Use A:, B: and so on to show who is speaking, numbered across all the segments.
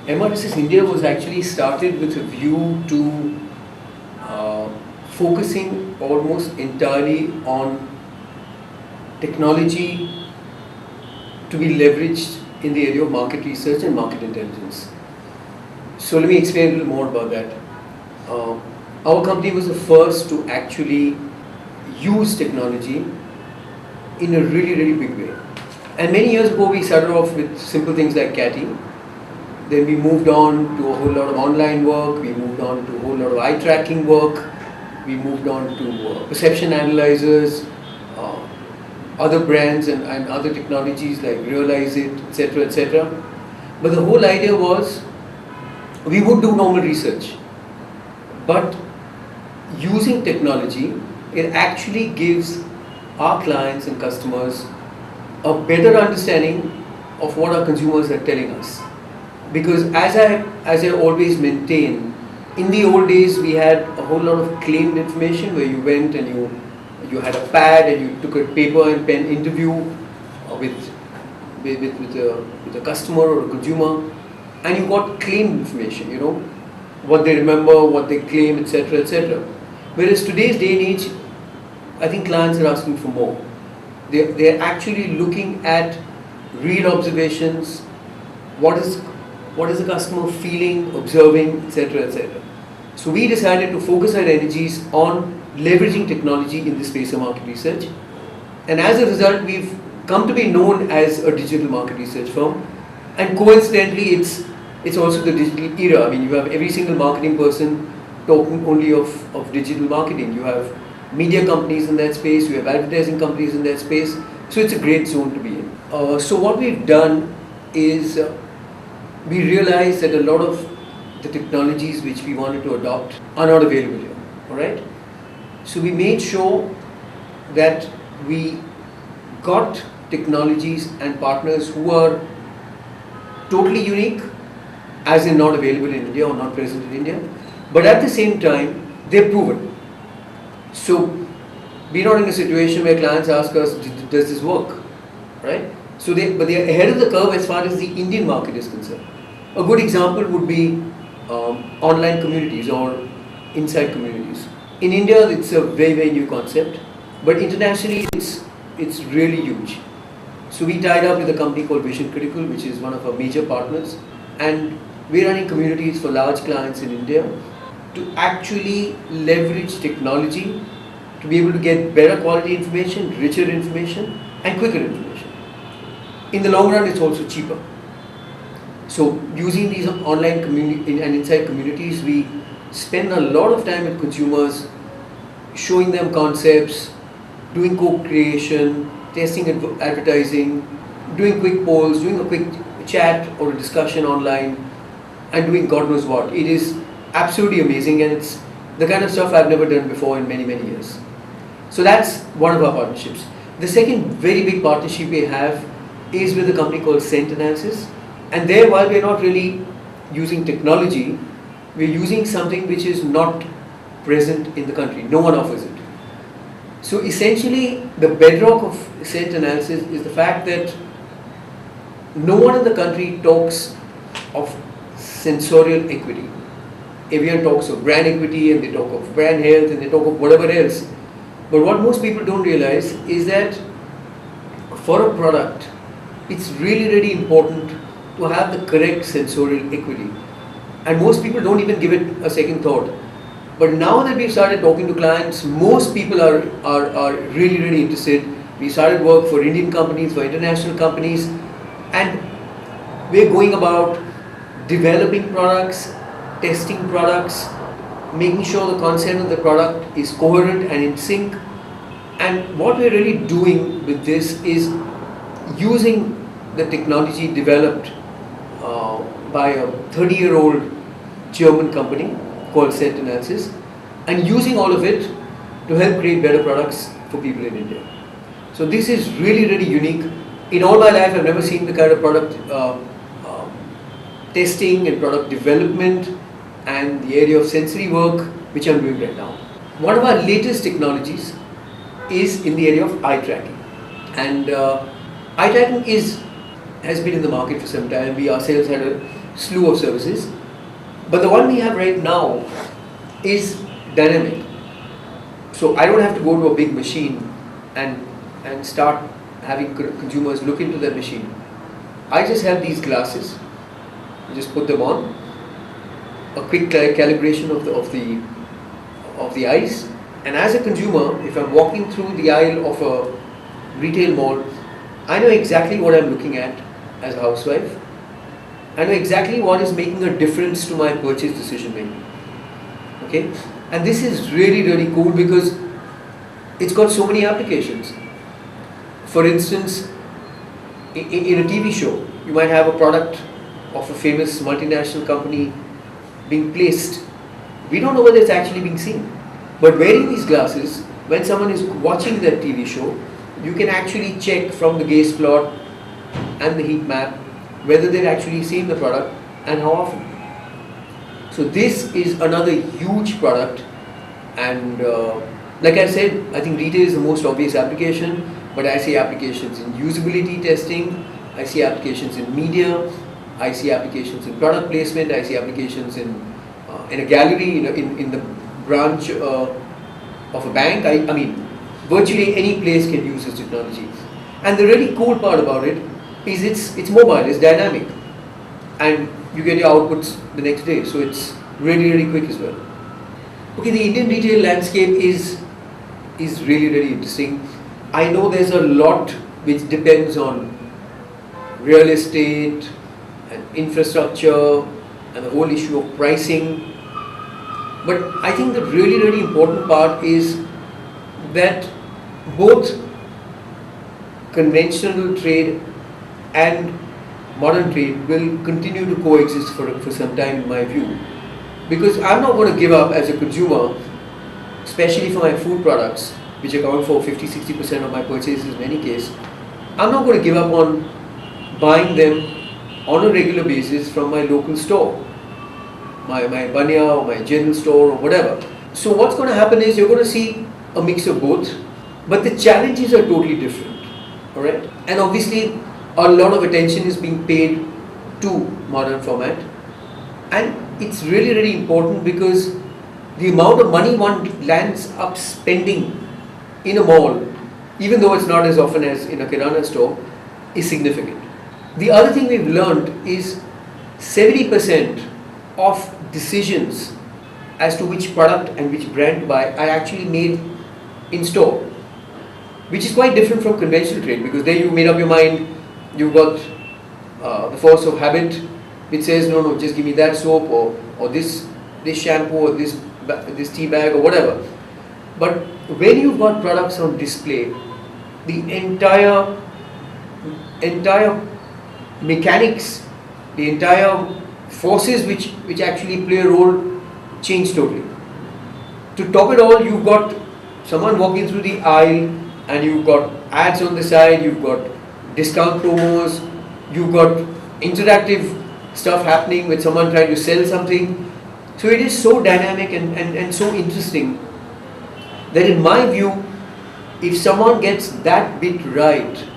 A: MRSS India was actually started with a view to focusing almost entirely on technology to be leveraged in the area of market research and market intelligence. So let me explain a little more about that. Our company was the first to actually use technology in a really, really big way. And many years ago we started off with simple things like CATI. Then we moved on to a whole lot of online work, we moved on to a whole lot of eye tracking work, we moved on to perception analyzers, other brands and other technologies like Realize-It, etc., etc. But the whole idea was we would do normal research, but using technology, it actually gives our clients and customers a better understanding of what our consumers are telling us. Because as I always maintain, in the old days we had a whole lot of claimed information where you went and you had a pad and you took a paper and pen interview with a customer or a consumer, and you got claimed information, what they remember, what they claim, etc., etc. Whereas today's day and age, I think clients are asking for more. They're actually looking at real observations, what is the customer feeling, observing, etc., etc. So we decided to focus our energies on leveraging technology in the space of market research, and as a result we've come to be known as a digital market research firm. And coincidentally it's also the digital era. I mean, you have every single marketing person talking only of digital marketing. You have media companies in that space, you have advertising companies in that space, so it's a great zone to be in. So what we've done is we realized that a lot of the technologies which we wanted to adopt are not available here, alright? So we made sure that we got technologies and partners who are totally unique, as in not available in India or not present in India, but at the same time they're proven. So we're not in a situation where clients ask us, does this work, right? So they're ahead of the curve as far as the Indian market is concerned. A good example would be online communities or inside communities. In India, it's a very, very new concept, but internationally, it's really huge. So we tied up with a company called Vision Critical, which is one of our major partners, and we're running communities for large clients in India to actually leverage technology to be able to get better quality information, richer information, and quicker information. In the long run, it's also cheaper. So using these online community and inside communities, we spend a lot of time with consumers, showing them concepts, doing co-creation, testing advertising, doing quick polls, doing a quick chat or a discussion online, and doing God knows what. It is absolutely amazing, and it's the kind of stuff I've never done before in many, many years. So that's one of our partnerships. The second very big partnership we have is with a company called Scent Analysis. And there, while we're not really using technology, we're using something which is not present in the country. No one offers it. So essentially, the bedrock of Scent Analysis is the fact that no one in the country talks of sensorial equity. Everyone talks of brand equity, and they talk of brand health, and they talk of whatever else. But what most people don't realize is that for a product, it's really, really important to have the correct sensorial equity. And most people don't even give it a second thought. But now that we've started talking to clients, most people are really, really interested. We started work for Indian companies, for international companies, and we're going about developing products, testing products, making sure the content of the product is coherent and in sync. And what we're really doing with this is using the technology developed by a 30-year-old German company called Scent Analysis, and using all of it to help create better products for people in India. So this is really, really unique. In all my life, I've never seen the kind of product testing and product development and the area of sensory work which I'm doing right now. One of our latest technologies is in the area of eye tracking. And eye tracking has been in the market for some time. We ourselves had a slew of services. But the one we have right now is dynamic. So I don't have to go to a big machine and start having consumers look into that machine. I just have these glasses, just put them on, a quick calibration of the eyes, and as a consumer, if I'm walking through the aisle of a retail mall, I know exactly what I'm looking at as a housewife. I know exactly what is making a difference to my purchase decision making. Okay, and this is really, really cool because it's got so many applications. For instance, in a TV show, you might have a product of a famous multinational company being placed. We don't know whether it's actually being seen. But wearing these glasses, when someone is watching that TV show, you can actually check from the gaze plot and the heat map whether they've actually seen the product and how often. So this is another huge product, and like I said, I think retail is the most obvious application, but I see applications in usability testing, I see applications in media, I see applications in product placement, I see applications in a gallery, in the branch of a bank. I mean, virtually any place can use this technology. And the really cool part about it is it's mobile, it's dynamic, and you get your outputs the next day. So it's really, really quick as well. Okay, the Indian retail landscape is really, really interesting. I know there's a lot which depends on real estate and infrastructure and the whole issue of pricing. But I think the really, really important part is that both conventional trade and modern trade will continue to coexist for some time, in my view. Because I'm not going to give up as a consumer, especially for my food products, which account for 50-60% of my purchases in any case. I'm not going to give up on buying them on a regular basis from my local store, my Banya or my general store or whatever. So what's going to happen is you're going to see a mix of both, but the challenges are totally different. Alright? And obviously a lot of attention is being paid to modern format, and it's really, really important because the amount of money one lands up spending in a mall, even though it's not as often as in a Kirana store, is significant. The other thing we've learned is 70% of decisions as to which product and which brand to buy are actually made in store, which is quite different from conventional trade, because there you made up your mind, you've got the force of habit which says no, just give me that soap or this shampoo or this tea bag or whatever. But when you've got products on display, the entire mechanics, the entire forces which actually play a role change totally. To top it all, you've got someone walking through the aisle and you've got ads on the side, you've got discount promos, you've got interactive stuff happening with someone trying to sell something. So it is so dynamic and so interesting that in my view, if someone gets that bit right,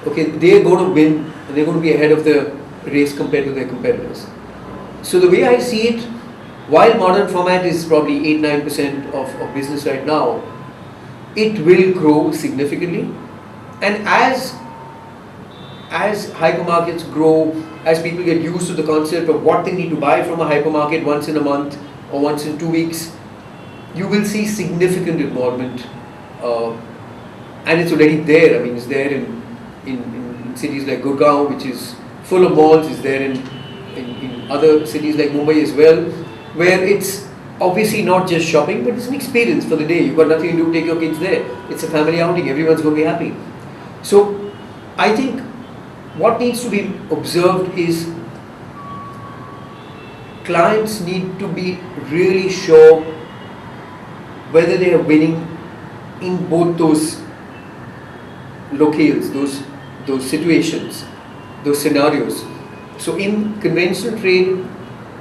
A: okay, they're going to win and they're going to be ahead of the race compared to their competitors. So the way I see it, while modern format is probably 8-9% of business right now, it will grow significantly. And as hypermarkets grow, as people get used to the concept of what they need to buy from a hypermarket once in a month or once in 2 weeks, you will see significant involvement. And it's already there. I mean, it's there in cities like Gurgaon, which is full of malls. It's there in other cities like Mumbai as well, where it's obviously not just shopping, but it's an experience for the day. You've got nothing to do, take your kids there. It's a family outing, everyone's going to be happy. So I think what needs to be observed is clients need to be really sure whether they are winning in both those locales, those situations, those scenarios. So in conventional trade,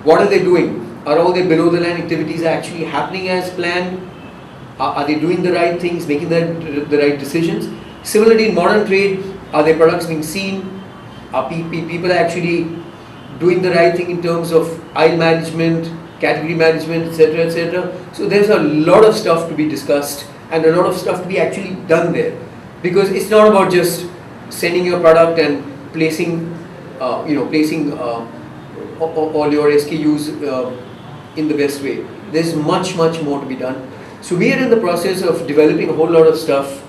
A: what are they doing? Are all their below the line activities actually happening as planned? Are they doing the right things, making the right decisions? Similarly in modern trade, are their products being seen? Are people actually doing the right thing in terms of aisle management, category management, etc., etc. So there's a lot of stuff to be discussed and a lot of stuff to be actually done there, because it's not about just sending your product and placing, placing all your SKUs in the best way. There's much more to be done. So we are in the process of developing a whole lot of stuff,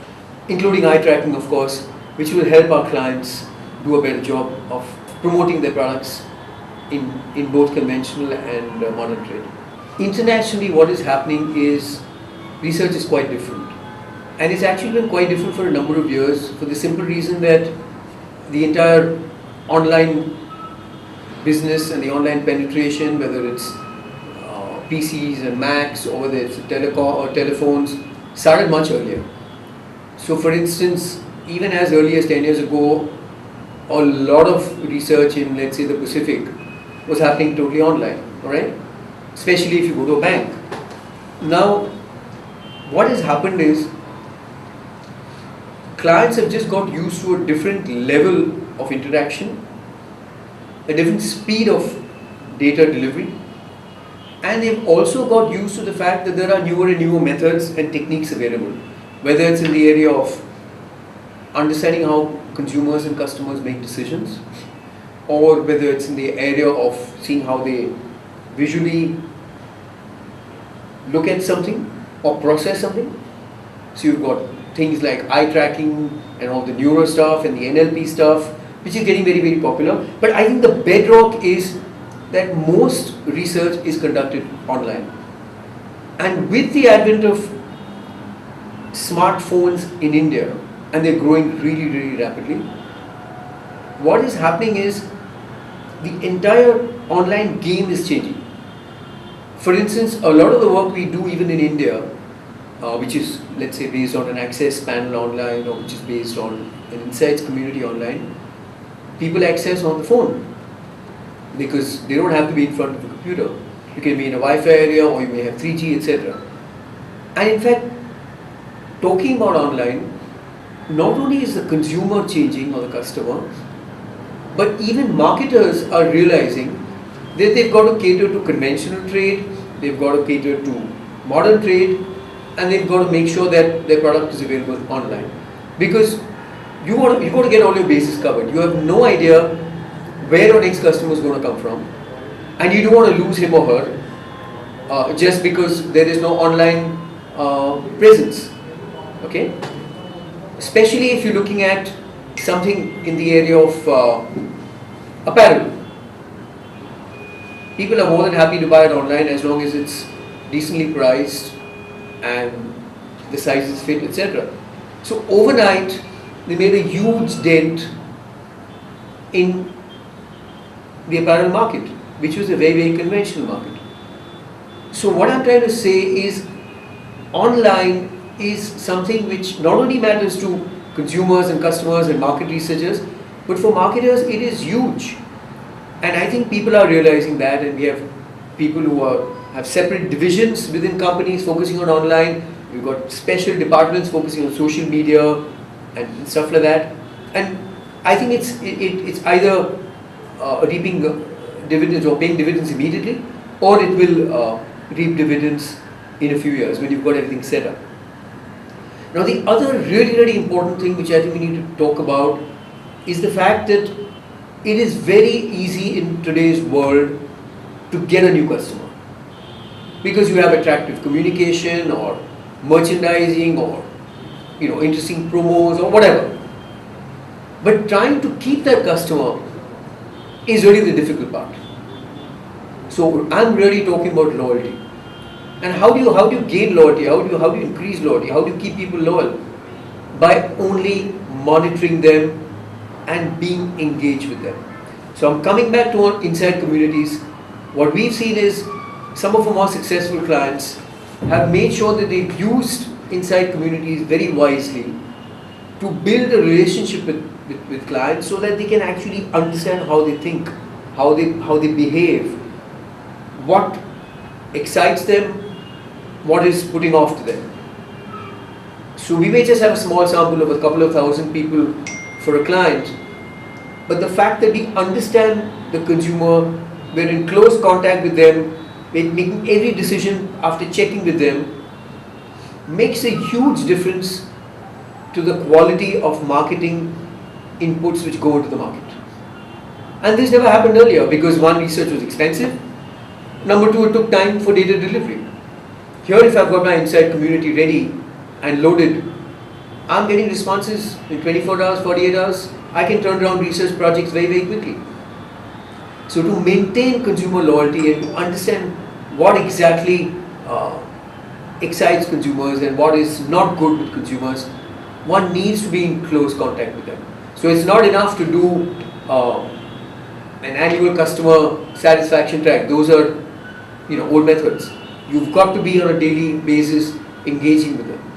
A: including eye tracking, of course, which will help our clients do a better job of promoting their products in both conventional and modern trade. Internationally, what is happening is research is quite different. And it's actually been quite different for a number of years, for the simple reason that the entire online business and the online penetration, whether it's PCs and Macs or whether it's telecom or telephones, started much earlier. So for instance, even as early as 10 years ago, a lot of research in, let's say, the Pacific was happening totally online, alright? Especially if you go to a bank. Now, what has happened is, clients have just got used to a different level of interaction, a different speed of data delivery, and they've also got used to the fact that there are newer and newer methods and techniques available, whether it's in the area of understanding how consumers and customers make decisions, or whether it's in the area of seeing how they visually look at something or process something. So you've got things like eye tracking and all the neuro stuff and the NLP stuff, which is getting very popular. But I think the bedrock is that most research is conducted online. And with the advent of smartphones in India, and they're growing really rapidly, what is happening is the entire online game is changing. For instance, a lot of the work we do even in India, which is, let's say, based on an access panel online, or which is based on an insights community online, people access on the phone because they don't have to be in front of a computer. You can be in a Wi-Fi area, or you may have 3G, etc. And in fact, talking about online, not only is the consumer changing or the customer, but even marketers are realizing that they've got to cater to conventional trade, they've got to cater to modern trade, and they've got to make sure that their product is available online. Because you've got to get all your bases covered. You have no idea where your next customer is going to come from, and you don't want to lose him or her just because there is no online presence. Okay? Especially if you're looking at something in the area of apparel. People are more than happy to buy it online as long as it's decently priced and the sizes fit, etc. So overnight, they made a huge dent in the apparel market, which was a very conventional market. So what I'm trying to say is, online is something which not only matters to consumers and customers and market researchers, but for marketers it is huge. And I think people are realizing that, and we have people who have separate divisions within companies focusing on online. We've got special departments focusing on social media and stuff like that. And I think it's either reaping dividends or paying dividends immediately, or it will reap dividends in a few years when you've got everything set up. Now, the other really important thing which I think we need to talk about is the fact that it is very easy in today's world to get a new customer, because you have attractive communication or merchandising or interesting promos or whatever. But trying to keep that customer is really the difficult part. So I'm really talking about loyalty. And how do you gain loyalty? How do you increase loyalty? How do you keep people loyal? By only monitoring them and being engaged with them. So I'm coming back to our inside communities. What we've seen is some of our more successful clients have made sure that they've used inside communities very wisely to build a relationship with clients, so that they can actually understand how they think, how they behave, what excites them, what is putting off to them. So we may just have a small sample of a couple of thousand people for a client, But the fact that we understand the consumer, we're in close contact with them, we're making every decision after checking with them, makes a huge difference to the quality of marketing inputs which go into the market. And this never happened earlier because one, research was expensive, number two, it took time for data delivery. Here, if I've got my inside community ready and loaded, I'm getting responses in 24 hours, 48 hours. I can turn around research projects very, very quickly. So to maintain consumer loyalty and to understand what exactly excites consumers and what is not good with consumers, one needs to be in close contact with them. So it's not enough to do an annual customer satisfaction track. Those are old methods. You've got to be on a daily basis engaging with them.